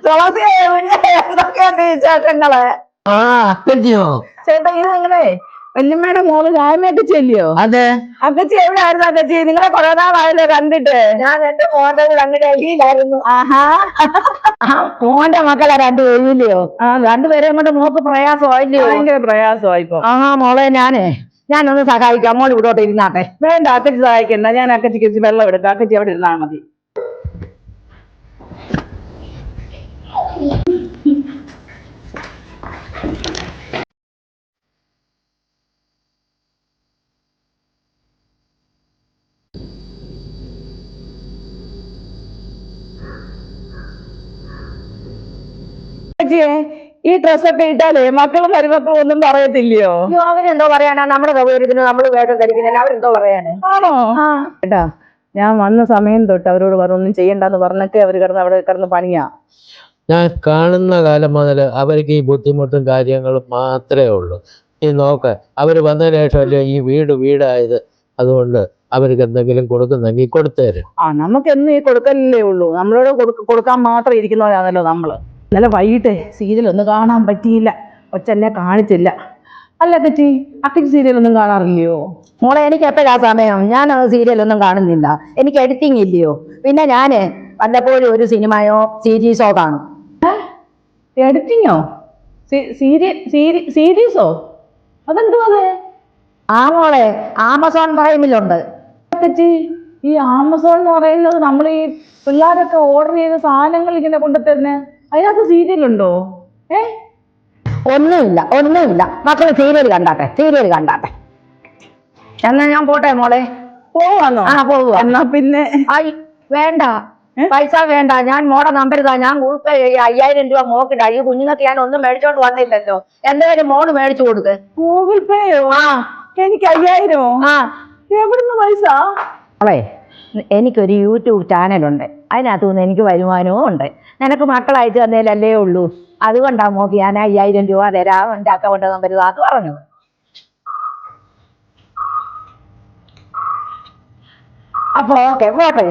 തുളസി എന്തൊക്കെയുണ്ട് വിശേഷങ്ങള്? ആ അക്കച്ചിയോ? ചേട്ടാ ഇത് നിങ്ങളെ വല്യമ്മയുടെ മോള് രാമയൊക്കെ ചെല്ലിയോ? അതെ. അക്കച്ചി എവിടെ ആയിരുന്നു അക്കച്ചി? നിങ്ങളെ കുറെ നാളായല്ലോ കണ്ടിട്ട്. ഞാൻ എന്റെ മോന്റെ അങ്ങ് ഡൽഹിയിലായിരുന്നു. ആഹാ, മോന്റെ മക്കളെ രണ്ട് എഴുതില്ലയോ? ആ, രണ്ടുപേരെയും കൊണ്ട് മോക്ക് പ്രയാസമായില്ലയോ? ഭയങ്കര പ്രയാസമായിപ്പോ. ആ മോളെ ഞാനൊന്ന് സഹായിക്കാം. മോൾ ഇവിടോട്ട് ഇരുന്നാട്ടെ. വേണ്ട, അക്കച്ചി സഹായിക്കണ്ട. ഞാൻ അക്കച്ചിക്ക് വെള്ളം എടുക്കാം. അക്കച്ചി അവിടെ ഇരുന്നാൽ മതി. ഈ ഡ്രസ്സൊക്കെ ഇട്ടാലേ മക്കളും മരുമക്കളും ഒന്നും പറയത്തില്ലയോ? അവരെന്തോ പറയാനാ? നമ്മുടെ സൗകര്യത്തിന് നമ്മൾ വേഷം ധരിക്കുന്നില്ല. അവരെന്തോ പറയാന്? ആണോ? കേട്ടാ, ഞാൻ വന്ന സമയം തൊട്ട് അവരോട് പറഞ്ഞൊന്നും ചെയ്യണ്ടെന്ന് പറഞ്ഞിട്ട് അവർ അവിടെ കിടന്ന് പണിയാ. ഞാൻ കാണുന്ന കാലം മുതൽ അവർക്ക് ഈ ബുദ്ധിമുട്ടും കാര്യങ്ങളും മാത്രമേ ഉള്ളൂ. ഈ നോക്ക്, അവർ വന്നതിന് ശേഷമല്ലേ ഈ വീടായത്. അതുകൊണ്ട് അവർക്ക് എന്തെങ്കിലും കൊടുക്കുന്നെങ്കിൽ കൊടുത്തേരും. നമുക്ക് എന്നും ഈ കൊടുക്കലല്ലേ ഉള്ളൂ. നമ്മളോട് കൊടുക്കാൻ മാത്രം ഇരിക്കുന്നവരാണല്ലോ നമ്മള്. ഇന്നലെ വൈകിട്ട് സീരിയലൊന്നും കാണാൻ പറ്റിയില്ല. ഒച്ചെന്നെ കാണിച്ചില്ല. അല്ല അക്കച്ചി സീരിയലൊന്നും കാണാറില്ലയോ? മോളെ, എനിക്ക് എപ്പോഴാ സമയം? ഞാൻ സീരിയലൊന്നും കാണുന്നില്ല. എനിക്ക് എഡിറ്റിംഗ് ഇല്ലയോ? പിന്നെ ഞാന് വല്ലപ്പോഴും ഒരു സിനിമയോ സീരീസോ കാണും. എഡിറ്റിങ്ങോ? സീരീസോ? അതെന്തോ അത്? ആ മോളെ, ആമസോൺ പ്രൈമിലുണ്ട്. ഈ ആമസോൺ എന്ന് പറയുന്നത് നമ്മൾ ഈ പിള്ളേരൊക്കെ ഓർഡർ ചെയ്ത സാധനങ്ങൾ ഇങ്ങനെ കൊണ്ടുതരുന്ന, അതിനകത്ത് സീരിയലുണ്ടോ? ഒന്നുമില്ല. മക്കള് സീരിയൽ കണ്ടാട്ടെ. എന്നാ ഞാൻ പോട്ടെ മോളെ. പോവാന്നോ? ആ, പോവുക. എന്നാ പിന്നെ വേണ്ട, പൈസ വേണ്ട. ഞാൻ മോടെ നമ്പർ താ. ഞാൻ ഗൂഗിൾ പേ 5000 രൂപ മോക്കിട്ട. ഈ കുഞ്ഞുങ്ങൾക്ക് ഞാൻ ഒന്നും മേടിച്ചോണ്ട് വന്നില്ലല്ലോ. എന്തായാലും മോള് മേടിച്ചു കൊടുക്ക്. ഗൂഗിൾ പേയോ? ആ, എനിക്ക് 5000? ആ, എവിടുന്ന് പൈസ? മോളെ, എനിക്കൊരു യൂട്യൂബ് ചാനലുണ്ട്. അതിനകത്തുനിന്ന് എനിക്ക് വരുമാനവും ഉണ്ട്. നിനക്ക് മക്കളയച്ചു തന്നേലല്ലേ ഉള്ളൂ. അതുകൊണ്ടാ മോക്ക് ഞാൻ 5000 രൂപ തരാം. എൻ്റെ അക്കൗണ്ട് നമ്പർ താന്ന് പറഞ്ഞത്. അപ്പൊ ഓക്കെ, പോട്ടെ.